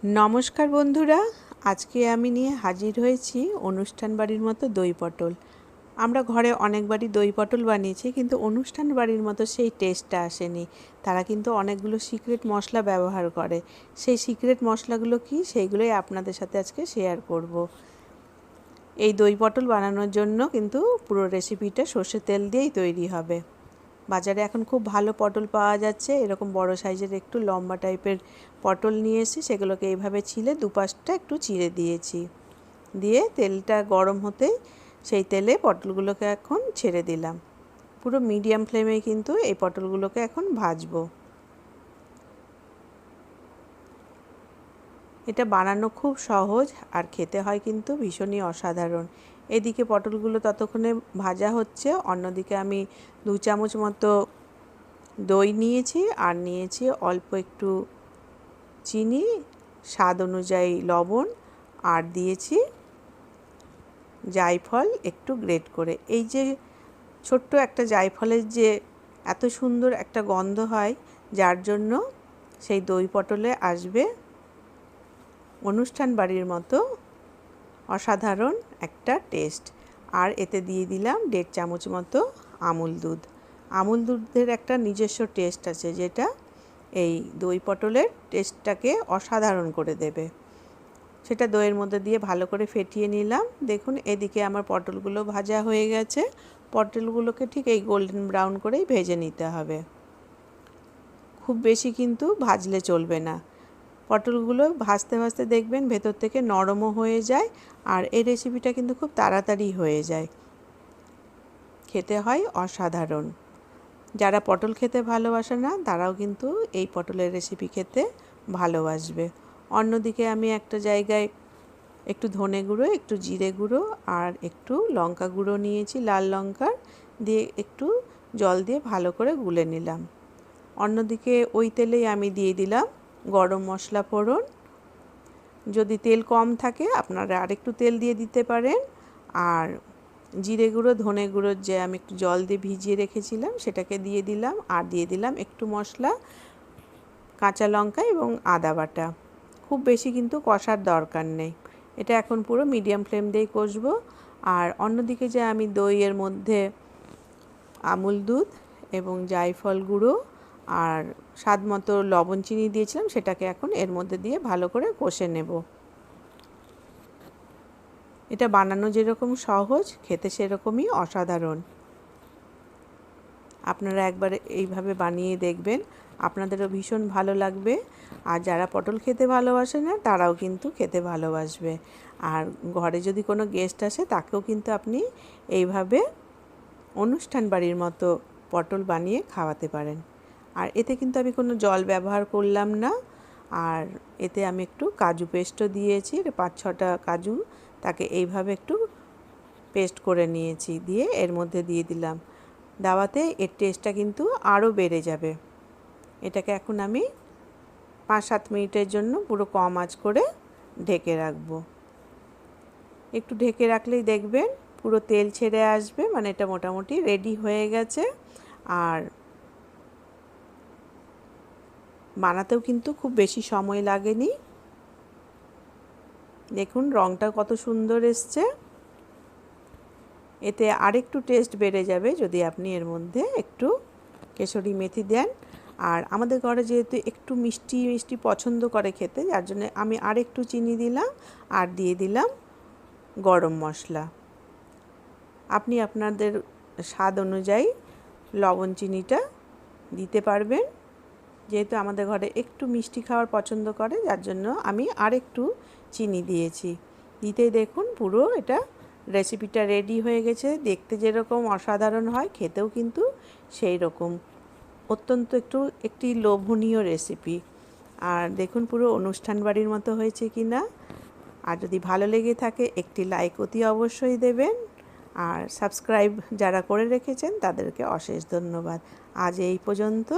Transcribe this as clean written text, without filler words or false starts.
নমস্কার বন্ধুরা, আজকে আমি নিয়ে হাজির হয়েছি অনুষ্ঠান বাড়ির মতো দই পটল। আমরা ঘরে অনেকবারই দই পটল বানিয়েছি, কিন্তু অনুষ্ঠান বাড়ির মতো সেই টেস্টটা আসেনি। তারা কিন্তু অনেকগুলো সিক্রেট মশলা ব্যবহার করে। সেই সিক্রেট মশলাগুলো কি, সেইগুলোই আপনাদের সাথে আজকে শেয়ার করব। এই দই পটল বানানোর জন্য কিন্তু পুরো রেসিপিটা সর্ষের তেল দিয়েই তৈরি হবে। বাজারে এখন খুব ভালো পটল পাওয়া যাচ্ছে। এরকম বড় সাইজের একটু লম্বা টাইপের পটল নিয়ে এসে সেগুলোকে এইভাবে ছিলে দুপাশটা একটু চিড়ে দিয়েছি। দিয়ে তেলটা গরম হতেই সেই তেলে পটলগুলোকে এখন ছেড়ে দিলাম। পুরো মিডিয়াম ফ্লেমে কিন্তু এই পটলগুলোকে এখন ভাজবো। এটা বানানো খুব সহজ আর খেতে হয় কিন্তু ভীষণই অসাধারণ। এদিকে পটলগুলো ততক্ষণে ভাজা হচ্ছে, অন্যদিকে আমি 2 চামচ মতো দই নিয়েছি আর নিয়েছি অল্প একটু চিনি, স্বাদ অনুযায়ী লবণ, আর দিয়েছি জায়ফল একটু গ্রেট করে। এই যে ছোট্ট একটা জায়ফলের যে এত সুন্দর একটা গন্ধ হয়, যার জন্য সেই দই পটলে আসবে অনুষ্ঠান বাড়ির মতো অসাধারণ একটা টেস্ট। আর এতে দিয়ে দিলাম 1.5 চামচ মতো আমুল দুধ। আমুল দুধের একটা নিজস্ব টেস্ট আছে, যেটা এই দই পটলের টেস্টটাকে অসাধারণ করে দেবে। সেটা দইয়ের মধ্যে দিয়ে ভালো করে ফেটিয়ে নিলাম। দেখুন এদিকে আমার পটলগুলো ভাজা হয়ে গেছে। পটলগুলোকে ঠিক এই গোল্ডেন ব্রাউন করেই ভেজে নিতে হবে, খুব বেশি কিন্তু ভাজলে চলবে না। পটলগুলো ভাজতে ভাজতে দেখবেন ভেতর থেকে নরমও হয়ে যায়। আর এই রেসিপিটা কিন্তু খুব তাড়াতাড়ি হয়ে যায়, খেতে হয় অসাধারণ। যারা পটল খেতে ভালোবাসে না তারাও কিন্তু এই পটলের রেসিপি খেতে ভালোবাসবে। অন্যদিকে আমি একটা জায়গায় একটু ধনে গুঁড়ো, একটু জিরে গুঁড়ো আর একটু লঙ্কা গুঁড়ো নিয়েছি, লাল লঙ্কার, দিয়ে একটু জল দিয়ে ভালো করে গুলে নিলাম। অন্যদিকে ওই তেলেই আমি দিয়ে দিলাম গরম মশলা ফোড়ন। যদি তেল কম থাকে আপনারা আরেকটু তেল দিয়ে দিতে পারেন। আর জিরে গুঁড়ো, ধনে গুঁড়োর যে আমি একটু জল দিয়ে ভিজিয়ে রেখেছিলাম সেটাকে দিয়ে দিলাম। আর দিয়ে দিলাম একটু মশলা, কাঁচা লঙ্কা এবং আদা বাটা। খুব বেশি কিন্তু কষার দরকার নেই। এটা এখন পুরো মিডিয়াম ফ্লেম দিয়েই কষবো। আর অন্যদিকে যে আমি দইয়ের মধ্যে আমুল দুধ এবং জায়ফল গুঁড়ো আর স্বাদ মতো লবণ চিনি দিয়েছিলাম, সেটাকে এখন এর মধ্যে দিয়ে ভালো করে কষে নেব। এটা বানানো যেরকম সহজ, খেতে সেরকমই অসাধারণ। আপনারা একবার এইভাবে বানিয়ে দেখবেন, আপনাদেরও ভীষণ ভালো লাগবে। আর যারা পটল খেতে ভালোবাসে না তারাও কিন্তু খেতে ভালোবাসবে। আর ঘরে যদি কোনো গেস্ট আসে তাকেও কিন্তু আপনি এইভাবে অনুষ্ঠান বাড়ির মতো পটল বানিয়ে খাওয়াতে পারেন। আর এতে কিন্তু আমি কোনো জল ব্যবহার করলাম না। আর এতে আমি একটু কাজু পেস্টও দিয়েছি, 5-6টা কাজু, তাকে এইভাবে একটু পেস্ট করে নিয়েছি, দিয়ে এর মধ্যে দিয়ে দিলাম। দাওয়াতে এর টেস্টটা কিন্তু আরও বেড়ে যাবে। এটাকে এখন আমি 5-7 মিনিটের জন্য পুরো কম আঁচ করে ঢেকে রাখবো। একটু ঢেকে রাখলেই দেখবেন পুরো তেল ছেড়ে আসবে, মানে এটা মোটামুটি রেডি হয়ে গেছে। আর বানাতেও কিন্তু খুব বেশি সময় লাগেনি। দেখুন রঙটা কত সুন্দর এসছে। এতে আরেকটু টেস্ট বেড়ে যাবে যদি আপনি এর মধ্যে একটু কেশরি মেথি দেন। আর আমাদের ঘরে যেহেতু একটু মিষ্টি মিষ্টি পছন্দ করে খেতে, যার জন্য আমি আরেকটু চিনি দিলাম আর দিয়ে দিলাম গরম মশলা। আপনি আপনাদের স্বাদ অনুযায়ী লবণ চিনিটা দিতে পারবেন। যেহেতু আমাদের ঘরে একটু মিষ্টি খাওয়ার পছন্দ করে, যার জন্য আমি আরেকটু চিনি দিয়েছি। দিতেই দেখুন পুরো এটা রেসিপিটা রেডি হয়ে গেছে। দেখতে যেরকম অসাধারণ হয়, খেতেও কিন্তু সেই রকম অত্যন্ত একটি লোভনীয় রেসিপি। আর দেখুন পুরো অনুষ্ঠান বাড়ির মতো হয়েছে কি না। আর যদি ভালো লেগে থাকে একটি লাইক অতি অবশ্যই দেবেন। আর সাবস্ক্রাইব যারা করে রেখেছেন তাদেরকে অশেষ ধন্যবাদ। আজ এই পর্যন্ত।